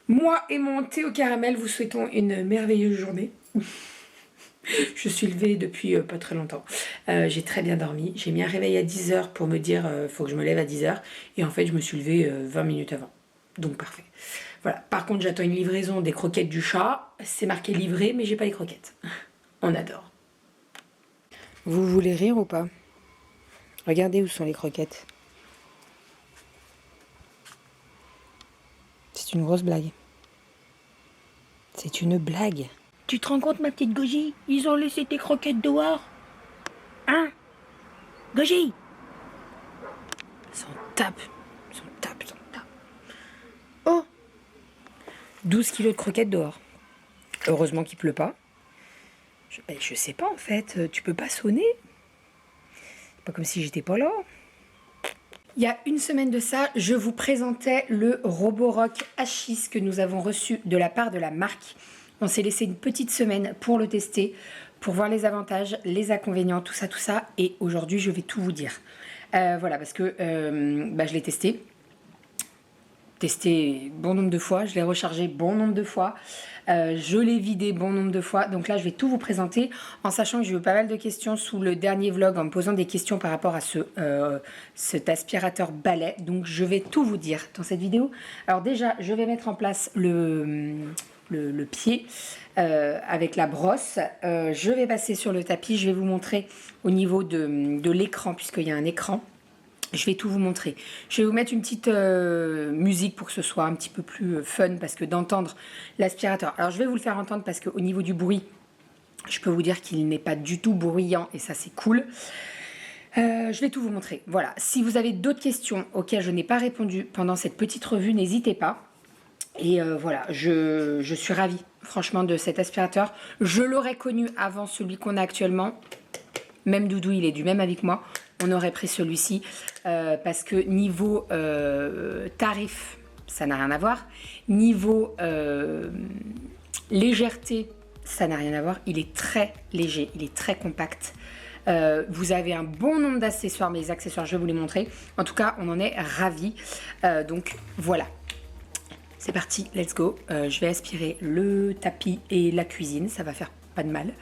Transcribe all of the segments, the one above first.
Moi et mon thé au caramel vous souhaitons une merveilleuse journée. Je suis levée depuis pas très longtemps. J'ai très bien dormi. J'ai mis un réveil à 10 h pour me dire faut que je me lève à 10 h. Et en fait, je me suis levée 20 minutes avant. Donc parfait. Voilà. Par contre, j'attends une livraison des croquettes du chat. C'est marqué livré, mais j'ai pas les croquettes. On adore. Vous voulez rire ou pas? Regardez où sont les croquettes. C'est une grosse blague. C'est une blague. Tu te rends compte, ma petite Goji? Ils ont laissé tes croquettes dehors. Hein? Goji! S'en tape. S'en tape, s'en tape. Oh! 12 kilos de croquettes dehors. Heureusement qu'il pleut pas. Je sais pas en fait. Tu peux pas sonner? Pas comme si j'étais pas là. Il y a une semaine de ça, je vous présentais le Roborock H6 que nous avons reçu de la part de la marque. On s'est laissé une petite semaine pour le tester, pour voir les avantages, les inconvénients, tout ça, tout ça. Et aujourd'hui, je vais tout vous dire. Voilà, parce que je l'ai testé. Testé bon nombre de fois, je l'ai rechargé bon nombre de fois, je l'ai vidé bon nombre de fois. Donc là, je vais tout vous présenter en sachant que j'ai eu pas mal de questions sous le dernier vlog en me posant des questions par rapport à cet aspirateur balai. Donc je vais tout vous dire dans cette vidéo. Alors déjà, je vais mettre en place le pied avec la brosse. Je vais passer sur le tapis, je vais vous montrer au niveau de l'écran puisqu'il y a un écran. Je vais tout vous montrer. Je vais vous mettre une petite musique pour que ce soit un petit peu plus fun parce que d'entendre l'aspirateur. Alors je vais vous le faire entendre parce qu'au niveau du bruit, je peux vous dire qu'il n'est pas du tout bruyant et ça c'est cool. Je vais tout vous montrer. Voilà. Si vous avez d'autres questions auxquelles je n'ai pas répondu pendant cette petite revue, n'hésitez pas. Et voilà, je suis ravie franchement de cet aspirateur. Je l'aurais connu avant celui qu'on a actuellement. Même Doudou, il est du même avec moi. On aurait pris celui-ci parce que niveau tarif, ça n'a rien à voir. Niveau légèreté, ça n'a rien à voir. Il est très léger, il est très compact. Vous avez un bon nombre d'accessoires, mais les accessoires, je vais vous les montrer. En tout cas, on en est ravis. Donc voilà. C'est parti, let's go. Je vais aspirer le tapis et la cuisine, ça va faire pas de mal.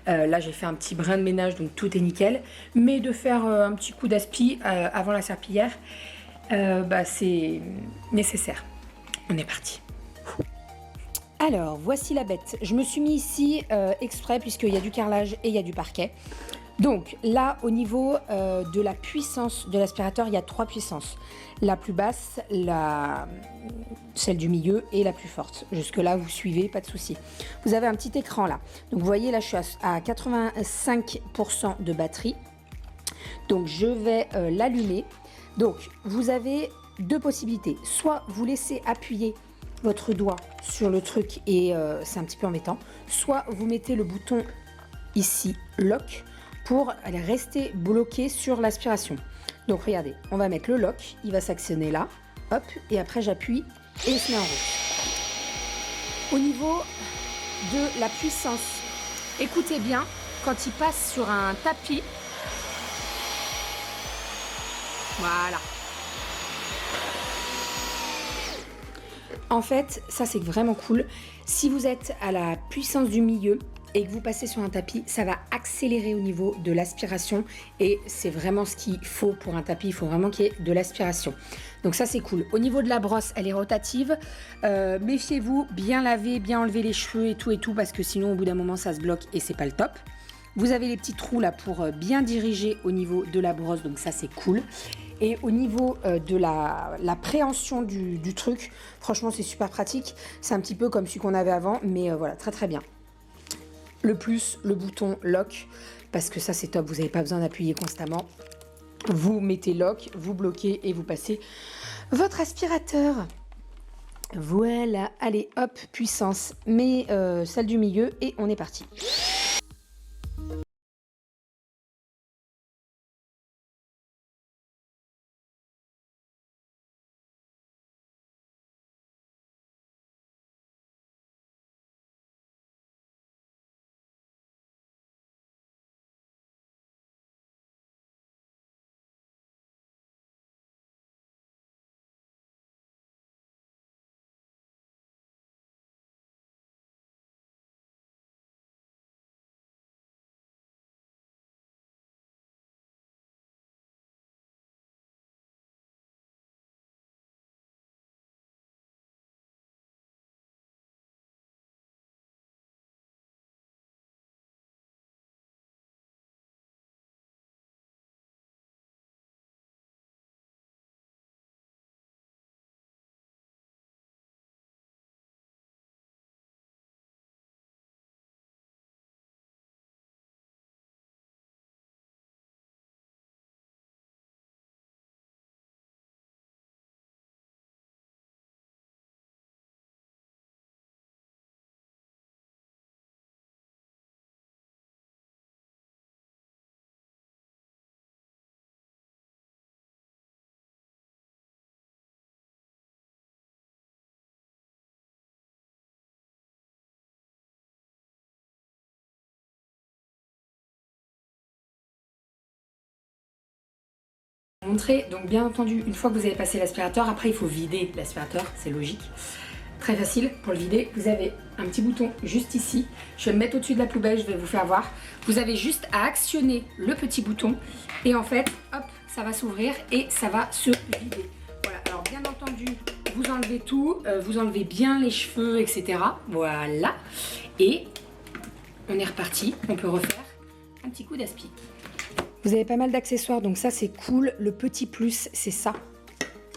Là, j'ai fait un petit brin de ménage, donc tout est nickel. Mais de faire un petit coup d'aspi avant la serpillière, c'est nécessaire. On est parti. Alors, voici la bête. Je me suis mis ici exprès puisqu'il y a du carrelage et il y a du parquet. Donc là, au niveau de la puissance de l'aspirateur, il y a 3 puissances. La plus basse, celle du milieu et la plus forte. Jusque-là, vous suivez, pas de souci. Vous avez un petit écran là. Donc vous voyez, là, je suis à 85% de batterie. Donc je vais l'allumer. Donc vous avez deux possibilités. Soit vous laissez appuyer votre doigt sur le truc et c'est un petit peu embêtant. Soit vous mettez le bouton ici, lock, pour rester bloqué sur l'aspiration. Donc regardez, on va mettre le lock, il va s'actionner là, hop, et après j'appuie et il se met en route. Au niveau de la puissance, écoutez bien, quand il passe sur un tapis, voilà. En fait, ça c'est vraiment cool. Si vous êtes à la puissance du milieu et que vous passez sur un tapis, ça va accélérer au niveau de l'aspiration et c'est vraiment ce qu'il faut pour un tapis. Il faut vraiment qu'il y ait de l'aspiration. Donc ça c'est cool. Au niveau de la brosse, elle est rotative. Méfiez-vous, bien laver, bien enlever les cheveux et tout parce que sinon au bout d'un moment ça se bloque et c'est pas le top. Vous avez les petits trous là pour bien diriger au niveau de la brosse, donc ça c'est cool. Et au niveau de la préhension du truc, franchement c'est super pratique. C'est un petit peu comme celui qu'on avait avant, mais voilà, très très bien. Le plus, le bouton lock, parce que ça c'est top, vous n'avez pas besoin d'appuyer constamment. Vous mettez lock, vous bloquez et vous passez votre aspirateur. Voilà, allez hop, puissance, mais celle du milieu et on est parti. Montrer, donc bien entendu, une fois que vous avez passé l'aspirateur, après il faut vider l'aspirateur, c'est logique. Très facile pour le vider. Vous avez un petit bouton juste ici. Je vais me mettre au-dessus de la poubelle, je vais vous faire voir. Vous avez juste à actionner le petit bouton et en fait, hop, ça va s'ouvrir et ça va se vider. Voilà, alors bien entendu, vous enlevez tout, vous enlevez bien les cheveux, etc. Voilà. Et on est reparti, on peut refaire un petit coup d'aspi. Vous avez pas mal d'accessoires, donc ça c'est cool. Le petit plus, c'est ça.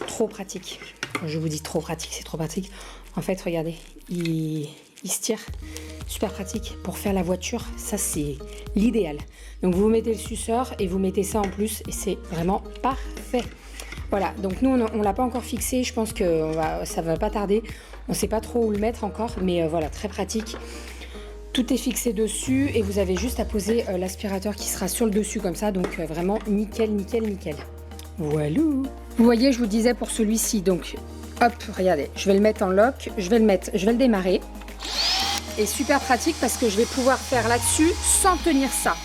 Trop pratique. Je vous dis trop pratique, c'est trop pratique. En fait, regardez, il se tire. Super pratique pour faire la voiture. Ça, c'est l'idéal. Donc, vous mettez le suceur et vous mettez ça en plus. Et c'est vraiment parfait. Voilà, donc nous, on ne l'a pas encore fixé. Je pense que ça va pas tarder. On ne sait pas trop où le mettre encore. Mais voilà, très pratique. Tout est fixé dessus. Et vous avez juste à poser l'aspirateur qui sera sur le dessus comme ça. Donc, vraiment, nickel, nickel, nickel. Voilà. Vous voyez, je vous disais pour celui-ci, donc... Hop, regardez, je vais le mettre en lock, je vais le démarrer. Et super pratique parce que je vais pouvoir faire là-dessus sans tenir ça.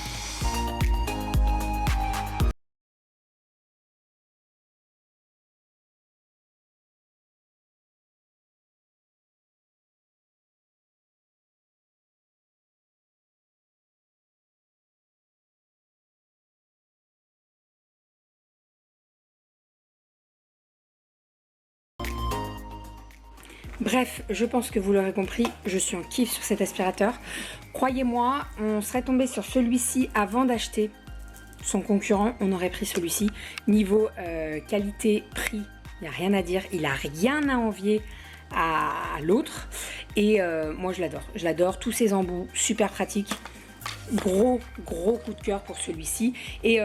Bref, je pense que vous l'aurez compris, je suis en kiff sur cet aspirateur. Croyez-moi, on serait tombé sur celui-ci avant d'acheter son concurrent, on aurait pris celui-ci. Niveau qualité, prix, il n'y a rien à dire, il n'a rien à envier à l'autre. Et moi je l'adore, tous ces embouts, super pratiques. Gros coup de cœur pour celui-ci et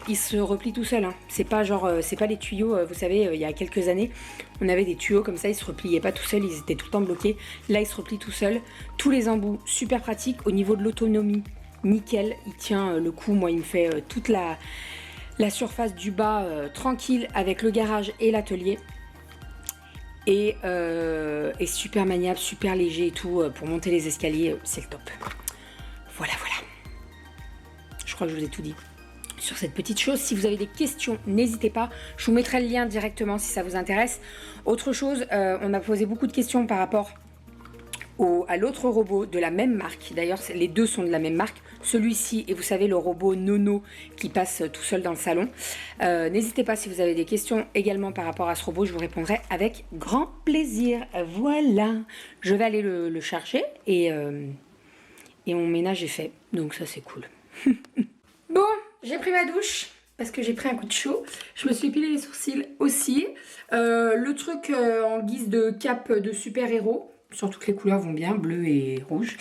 il se replie tout seul, hein. C'est pas genre c'est pas les tuyaux, vous savez, il y a quelques années on avait des tuyaux comme ça, ils se repliaient pas tout seuls, ils étaient tout le temps bloqués. Là il se replie tout seul, tous les embouts super pratiques. Au niveau de l'autonomie, nickel, il tient le coup. Moi il me fait toute la surface du bas tranquille avec le garage et l'atelier. Et super maniable, super léger et tout, pour monter les escaliers, c'est le top. Voilà. Je crois que je vous ai tout dit sur cette petite chose. Si vous avez des questions, n'hésitez pas. Je vous mettrai le lien directement si ça vous intéresse. Autre chose, on a posé beaucoup de questions par rapport à l'autre robot de la même marque. D'ailleurs, les deux sont de la même marque. Celui-ci et vous savez le robot Nono qui passe tout seul dans le salon. N'hésitez pas si vous avez des questions également par rapport à ce robot. Je vous répondrai avec grand plaisir. Voilà. Je vais aller le charger et mon ménage est fait. Donc ça, c'est cool. Bon, j'ai pris ma douche parce que j'ai pris un coup de chaud. Je me suis épilé les sourcils aussi. Le truc en guise de cape de super-héros. Sur toutes les couleurs vont bien, bleu et rouge.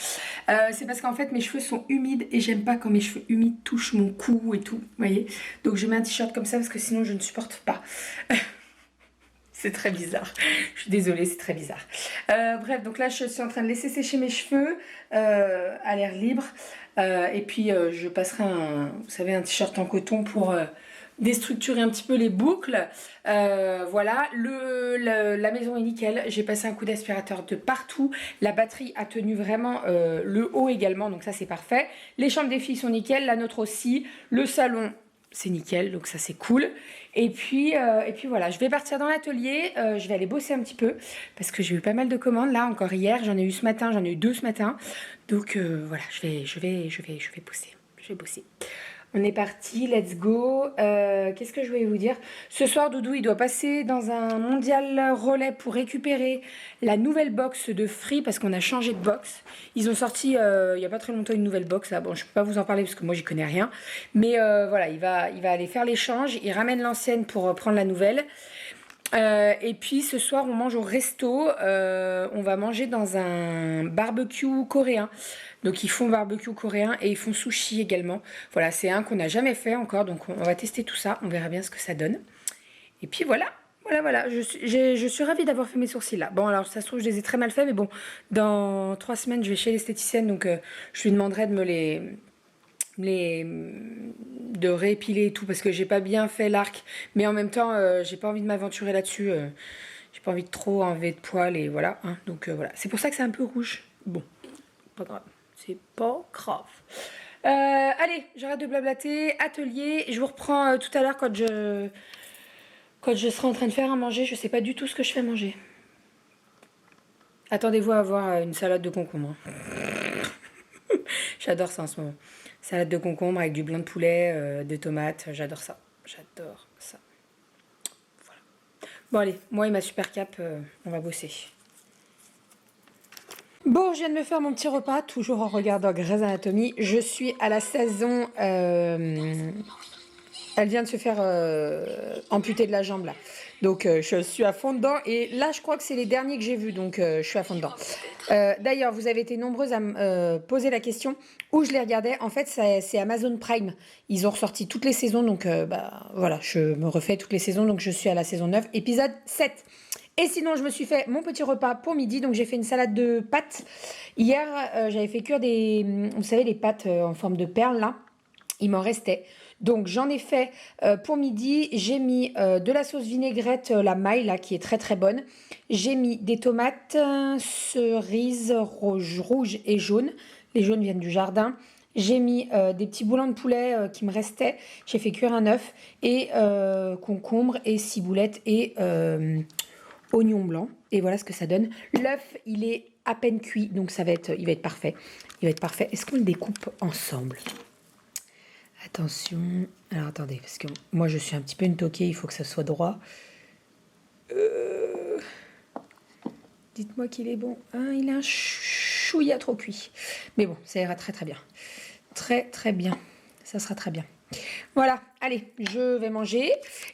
C'est parce qu'en fait mes cheveux sont humides et j'aime pas quand mes cheveux humides touchent mon cou et tout. Vous voyez. Donc je mets un t-shirt comme ça parce que sinon je ne supporte pas. C'est très bizarre. Je suis désolée, c'est très bizarre. Bref, donc là, je suis en train de laisser sécher mes cheveux à l'air libre. Et puis, je passerai vous savez, un t-shirt en coton pour déstructurer un petit peu les boucles. Voilà, la maison est nickel. J'ai passé un coup d'aspirateur de partout. La batterie a tenu vraiment le haut également, donc ça, c'est parfait. Les chambres des filles sont nickel, la nôtre aussi. Le salon, c'est nickel, donc ça, c'est cool. Et puis voilà, je vais partir dans l'atelier, je vais aller bosser un petit peu parce que j'ai eu pas mal de commandes là, encore hier, j'en ai eu ce matin, j'en ai eu 2 ce matin. Donc voilà, je vais bosser, je vais bosser. On est parti, let's go. Qu'est-ce que je voulais vous dire? Ce soir, Doudou, il doit passer dans un mondial relais pour récupérer la nouvelle box de Free parce qu'on a changé de box. Ils ont sorti il n'y a pas très longtemps une nouvelle box. Là. Bon, je ne peux pas vous en parler parce que moi, j'y connais rien. Mais voilà, il va aller faire l'échange. Il ramène l'ancienne pour prendre la nouvelle. Et puis ce soir on mange au resto, on va manger dans un barbecue coréen. Donc ils font barbecue coréen et ils font sushi également. Voilà, c'est un qu'on n'a jamais fait encore, donc on va tester tout ça, on verra bien ce que ça donne. Et puis voilà, je suis ravie d'avoir fait mes sourcils là. Bon alors ça se trouve je les ai très mal fait, mais bon, dans 3 semaines je vais chez l'esthéticienne, donc je lui demanderai de réépiler et tout parce que j'ai pas bien fait l'arc, mais en même temps j'ai pas envie de m'aventurer là-dessus, j'ai pas envie de trop enlever de poils et voilà, hein. Donc voilà, c'est pour ça que c'est un peu rouge. Bon, pas grave, c'est pas grave. Allez, j'arrête de blablater. Atelier. Je vous reprends tout à l'heure quand je serai en train de faire à manger. Je sais pas du tout ce que je fais manger. Attendez-vous à avoir une salade de concombre. J'adore ça en ce moment. Salade de concombre avec du blanc de poulet, des tomates. J'adore ça. J'adore ça. Voilà. Bon allez, moi et ma super cape, on va bosser. Bon, je viens de me faire mon petit repas, toujours en regardant Grey's Anatomy. Je suis à la saison... elle vient de se faire amputer de la jambe là. Donc je suis à fond dedans. Et là, je crois que c'est les derniers que j'ai vus. Donc je suis à fond dedans. D'ailleurs, vous avez été nombreuses à me poser la question où je les regardais. En fait, c'est Amazon Prime. Ils ont ressorti toutes les saisons. Donc voilà, je me refais toutes les saisons. Donc je suis à la saison 9, épisode 7. Et sinon, je me suis fait mon petit repas pour midi. Donc, j'ai fait une salade de pâtes. Hier, j'avais fait cuire vous savez, les pâtes en forme de perles, là. Il m'en restait. Donc, j'en ai fait pour midi. J'ai mis de la sauce vinaigrette, la maille, là, qui est très, très bonne. J'ai mis des tomates cerises rouges et jaunes. Les jaunes viennent du jardin. J'ai mis des petits boulons de poulet qui me restaient. J'ai fait cuire un œuf et concombre et ciboulette et... oignon blanc et voilà ce que ça donne. L'œuf, il est à peine cuit, donc il va être parfait. Il va être parfait. Est-ce qu'on le découpe ensemble? Attention. Alors attendez, parce que moi je suis un petit peu une toquée, il faut que ça soit droit. Dites-moi qu'il est bon. Ah, il est un chouïa trop cuit. Mais bon, ça ira très très bien. Très très bien. Ça sera très bien. Voilà, allez, je vais manger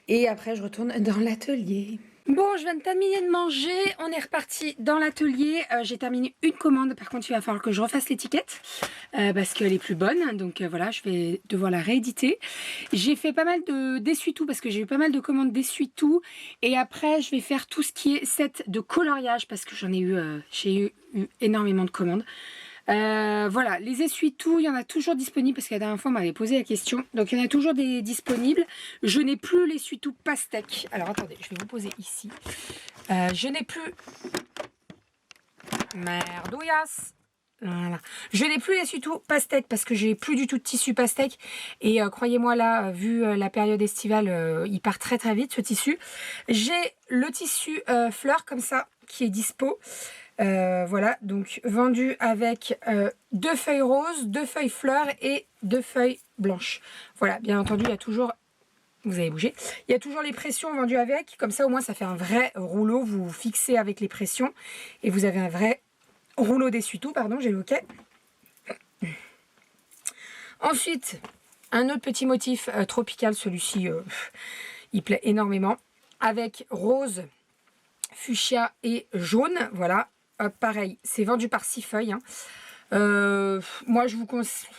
et après je retourne dans l'atelier. Bon, je viens de terminer de manger, on est reparti dans l'atelier, j'ai terminé une commande, par contre il va falloir que je refasse l'étiquette parce qu'elle est plus bonne, donc voilà, je vais devoir la rééditer. J'ai fait pas mal d'essuie-tout parce que j'ai eu pas mal de commandes d'essuie-tout et après je vais faire tout ce qui est set de coloriage parce que j'ai eu énormément de commandes. Voilà, les essuie-tout, il y en a toujours disponibles parce que la dernière fois on m'avait posé la question. Donc il y en a toujours des disponibles. Je n'ai plus l'essuie-tout pastèque. Alors attendez, je vais vous poser ici. Je n'ai plus... Merdouillas. Voilà. Je n'ai plus l'essuie-tout pastèque parce que j'ai plus du tout de tissu pastèque. Et croyez-moi là, vu la période estivale, il part très très vite ce tissu. J'ai le tissu fleur comme ça qui est dispo. Voilà, donc vendu avec 2 feuilles roses, 2 feuilles fleurs et 2 feuilles blanches. Voilà, bien entendu, il y a toujours... Vous avez bougé. Il y a toujours les pressions vendues avec. Comme ça, au moins, ça fait un vrai rouleau. Vous vous fixez avec les pressions. Et vous avez un vrai rouleau d'essuie-tout. Pardon, j'ai le quai. Ensuite, un autre petit motif tropical. Celui-ci, il plaît énormément. Avec rose, fuchsia et jaune. Voilà. Pareil, c'est vendu par 6 feuilles. Moi, je vous conseille...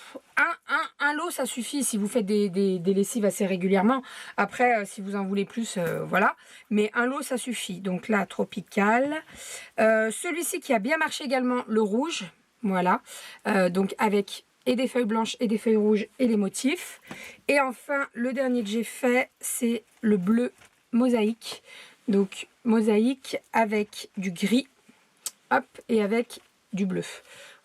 Un lot, ça suffit si vous faites des lessives assez régulièrement. Après, si vous en voulez plus, voilà. Mais un lot, ça suffit. Donc là, tropical. Celui-ci qui a bien marché également, le rouge. Voilà. Donc avec et des feuilles blanches et des feuilles rouges et les motifs. Et enfin, le dernier que j'ai fait, c'est le bleu mosaïque. Donc, mosaïque avec du gris. Hop, et avec du bleu.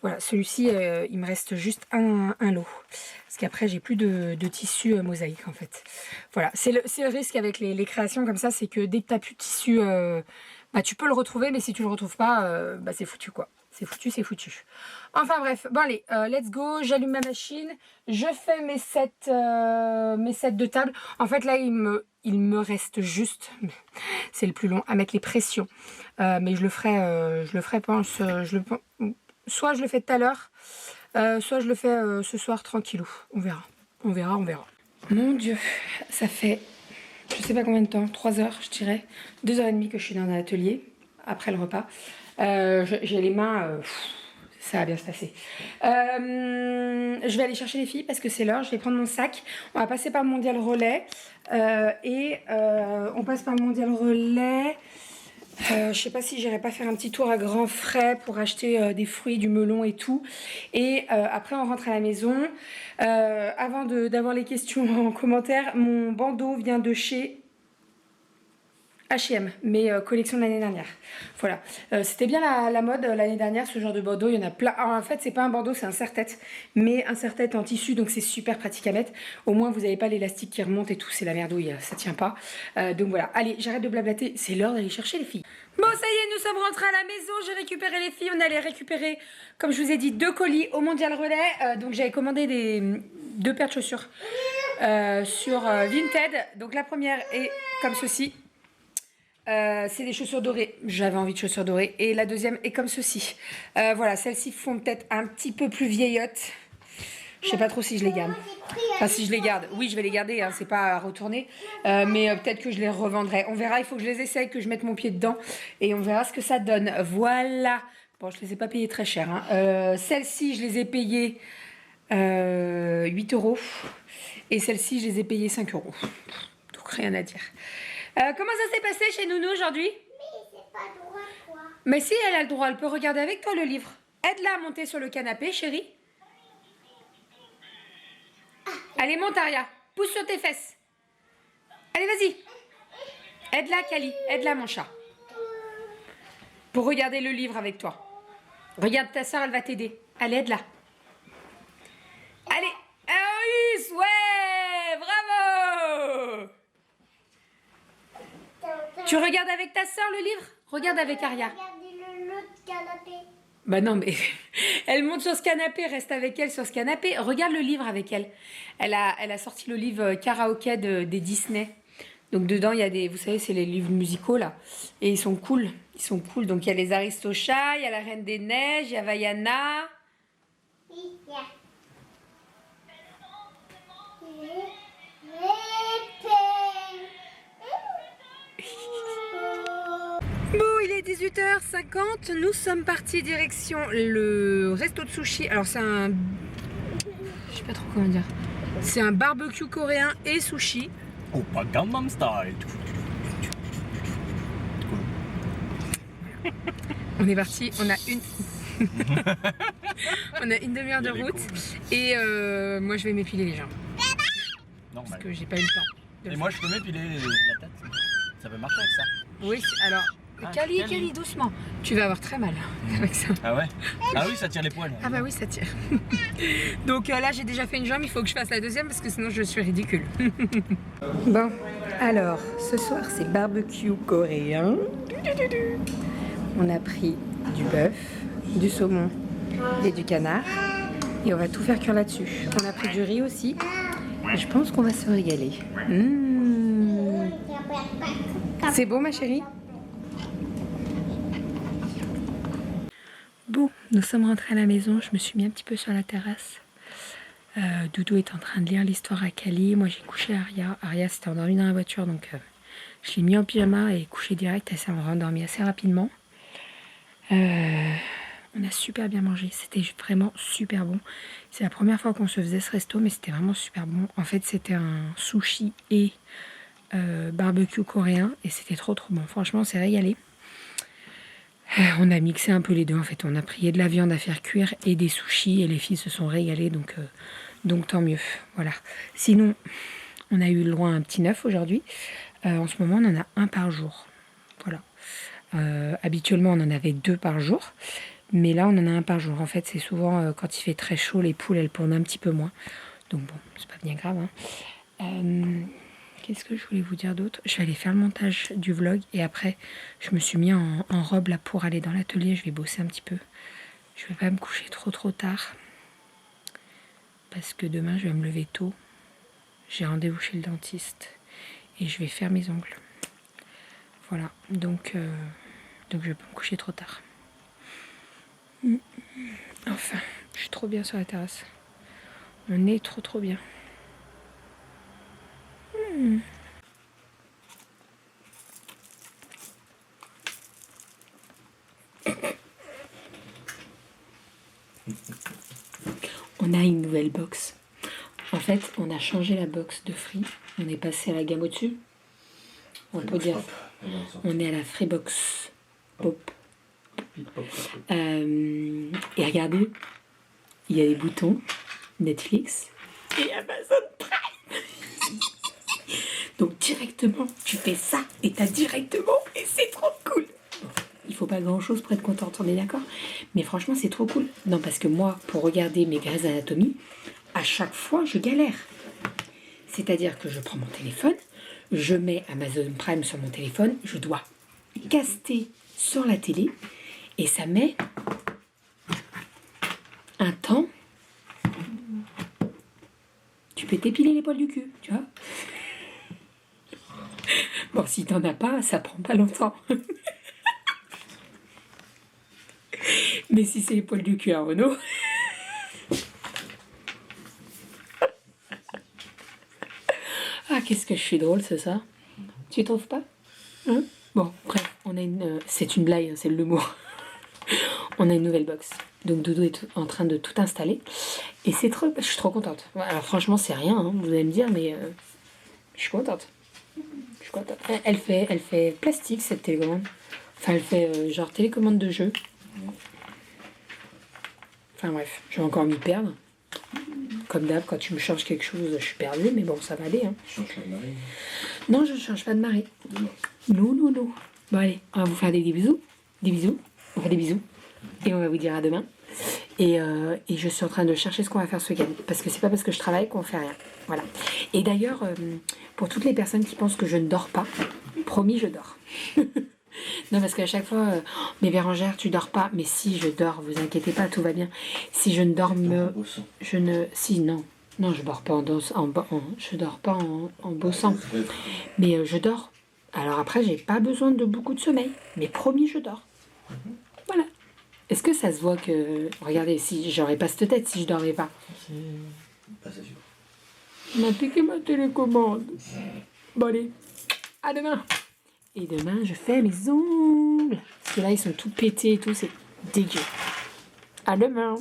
Voilà, celui-ci, il me reste juste un lot. Parce qu'après, j'ai plus de tissu mosaïque, en fait. Voilà, c'est le risque avec les créations comme ça, c'est que dès que tu n'as plus de tissu, tu peux le retrouver, mais si tu le retrouves pas, c'est foutu, quoi. C'est foutu, c'est foutu. Enfin bref, bon allez, let's go, j'allume ma machine, je fais mes sets de table. En fait, là, il me reste juste, c'est le plus long, à mettre les pressions. Mais je le ferai, soit je le fais tout à l'heure, soit je le fais ce soir tranquillou. On verra, on verra, on verra. Mon Dieu, ça fait, je sais pas combien de temps, 3 heures, je dirais, 2h30 que je suis dans un atelier, après le repas. J'ai les mains... ça va bien se passer. Je vais aller chercher les filles parce que c'est l'heure. Je vais prendre mon sac. On va passer par le mondial relais. On passe par le mondial relais. Je sais pas si j'irai pas faire un petit tour à Grand Frais pour acheter des fruits, du melon et tout. Et après, on rentre à la maison. Avant d'avoir les questions en commentaire, mon bandeau vient de chez H&M, mais collection de l'année dernière. Voilà, c'était bien la mode l'année dernière, ce genre de bandeau, il y en a plein. Alors, en fait, c'est pas un bandeau, c'est un serre-tête, mais un serre-tête en tissu, donc c'est super pratique à mettre. Au moins, vous n'avez pas l'élastique qui remonte et tout, c'est la merdouille, ça tient pas. Donc voilà, allez, j'arrête de blablater, c'est l'heure d'aller chercher les filles. Bon, ça y est, nous sommes rentrés à la maison, j'ai récupéré les filles, on allait récupérer, comme je vous ai dit, 2 colis au Mondial Relais. Donc j'avais commandé 2 paires de chaussures sur Vinted. Donc la première est comme ceci. C'est des chaussures dorées, j'avais envie de chaussures dorées. Et la deuxième est comme ceci. Voilà, celles-ci font peut-être un petit peu plus vieillottes. Je sais pas trop si je les garde. Enfin, si je les garde, oui, je vais les garder, hein, c'est pas à retourner. Mais peut-être que je les revendrai. On verra, il faut que je les essaye, que je mette mon pied dedans. Et on verra ce que ça donne. Voilà. Bon, je les ai pas payées très cher. Hein. Celles-ci, je les ai payées 8 €. Et celles-ci, je les ai payées 5 €. Donc, rien à dire. Comment ça s'est passé chez Nounou aujourd'hui? Mais c'est pas droit, quoi. Mais si, elle a le droit, elle peut regarder avec toi le livre. Aide-la à monter sur le canapé, chérie. Allez, monte, Aria. Pousse sur tes fesses. Allez, vas-y. Aide-la, Kali. Aide-la, mon chat. Pour regarder le livre avec toi. Regarde ta soeur, elle va t'aider. Allez, aide-la. Allez. Aris, ouais, bravo. Tu regardes avec ta soeur le livre? Regarde avec Aria. Regardez l'autre canapé. Bah non, mais elle monte sur ce canapé, reste avec elle sur ce canapé. Regarde le livre avec elle. Elle a sorti le livre karaoké des Disney. Donc dedans, il y a des, vous savez, c'est les livres musicaux là. Et ils sont cool. Ils sont cool. Donc il y a les Aristochats, il y a la Reine des Neiges, il y a Vaiana. Oui, il y a. Bon, il est 18h50, nous sommes partis direction le resto de sushi. Alors c'est un... Je sais pas trop comment dire. C'est un barbecue coréen et sushi. Oppa Gangnam Style. On est parti, on a une... on a une demi-heure de route. Et moi je vais m'épiler les jambes. Normal. Parce que j'ai pas eu le temps. Et moi je peux m'épiler la tête. Ça peut marcher avec ça. Oui, alors... Ah, Kali, Kali. Kali, doucement. Tu vas avoir très mal avec ça. Ah ouais? Ah oui, ça tire les poils. Ah bah oui, ça tire. Donc là, j'ai déjà fait une jambe, il faut que je fasse la deuxième parce que sinon je suis ridicule. Bon, alors, ce soir, c'est barbecue coréen. On a pris du bœuf, du saumon et du canard. Et on va tout faire cuire là-dessus. On a pris du riz aussi. Et je pense qu'on va se régaler. C'est bon, ma chérie? Bon, nous sommes rentrés à la maison, je me suis mis un petit peu sur la terrasse. Doudou est en train de lire l'histoire à Kali. Moi j'ai couché Aria. Aria s'était endormie dans la voiture, donc je l'ai mis en pyjama et couché direct. Elle s'est rendormie assez rapidement. On a super bien mangé, c'était vraiment super bon. C'est la première fois qu'on se faisait ce resto, mais c'était vraiment super bon. En fait c'était un sushi et barbecue coréen et c'était trop bon. Franchement on s'est régalé. On a mixé un peu les deux en fait, on a pris de la viande à faire cuire et des sushis et les filles se sont régalées donc tant mieux, voilà. Sinon, on a eu le droit à un petit neuf aujourd'hui, en ce moment on en a un par jour, voilà. Habituellement on en avait 2 par jour, mais là on en a un par jour. En fait c'est souvent quand il fait très chaud, les poules elles pondent un petit peu moins, donc bon, c'est pas bien grave hein. Qu'est-ce que je voulais vous dire d'autre? Je vais aller faire le montage du vlog et après je me suis mis en robe là pour aller dans l'atelier. Je vais bosser un petit peu. Je vais pas me coucher trop tard parce que demain je vais me lever tôt. J'ai rendez-vous chez le dentiste et je vais faire mes ongles. Voilà, donc je vais pas me coucher trop tard. Enfin, je suis trop bien sur la terrasse. On est trop bien. On a une nouvelle box. En fait, on a changé la box de Free. On est passé à la gamme au-dessus. On peut dire. On est à la Freebox Pop. Et regardez, il y a des boutons Netflix et Amazon Prime. Donc directement, tu fais ça et t'as directement, et c'est trop cool. Bon, il faut pas grand chose pour être contente, on est d'accord? Mais franchement, c'est trop cool. Non, parce que moi, pour regarder mes Grey's Anatomy, à chaque fois, je galère. C'est-à-dire que je prends mon téléphone, je mets Amazon Prime sur mon téléphone, je dois caster sur la télé, et ça met un temps. Tu peux t'épiler les poils du cul, tu vois. Bon, si t'en as pas, ça prend pas longtemps. Mais si c'est les poils du cul à Renaud... Ah, qu'est-ce que je suis drôle, c'est ça? Tu trouves pas? Hein? Bon, bref, on a une... c'est une blague, hein, c'est de l'humour. On a une nouvelle box. Donc Doudou est en train de tout installer. Et c'est trop... Je suis trop contente. Alors franchement, c'est rien, hein, vous allez me dire, mais... je suis contente. Je suis contente. Elle fait plastique, cette télécommande. Enfin, elle fait genre télécommande de jeu. Enfin bref, je vais encore m'y perdre. Comme d'hab, quand tu me changes quelque chose, je suis perdue, mais bon, ça va aller. Hein. Change pas de mari. Non, je ne change pas de mari. Non, non, non. Bon, allez, on va vous faire des bisous. Des bisous. On fait des bisous. Et on va vous dire à demain. Et je suis en train de chercher ce qu'on va faire ce week-end. Parce que c'est pas parce que je travaille qu'on fait rien. Voilà. Et d'ailleurs, pour toutes les personnes qui pensent que je ne dors pas, promis, je dors. Non, parce qu'à chaque fois, mais Bérangère, tu dors pas. Mais si, je dors, vous inquiétez pas, tout va bien. Si je ne dors je ne... Si, non. Non, je dors pas je dors pas en bossant. Mais je dors. Alors après, j'ai pas besoin de beaucoup de sommeil. Mais promis, je dors. Voilà. Est-ce que ça se voit que... Regardez, si j'aurais pas cette tête si je dormais pas. Pas ça sûr. On m'a piqué ma télécommande. Bon, allez. À demain. Et demain, je fais mes ongles. Parce que là, ils sont tout pétés et tout. C'est dégueu. À demain.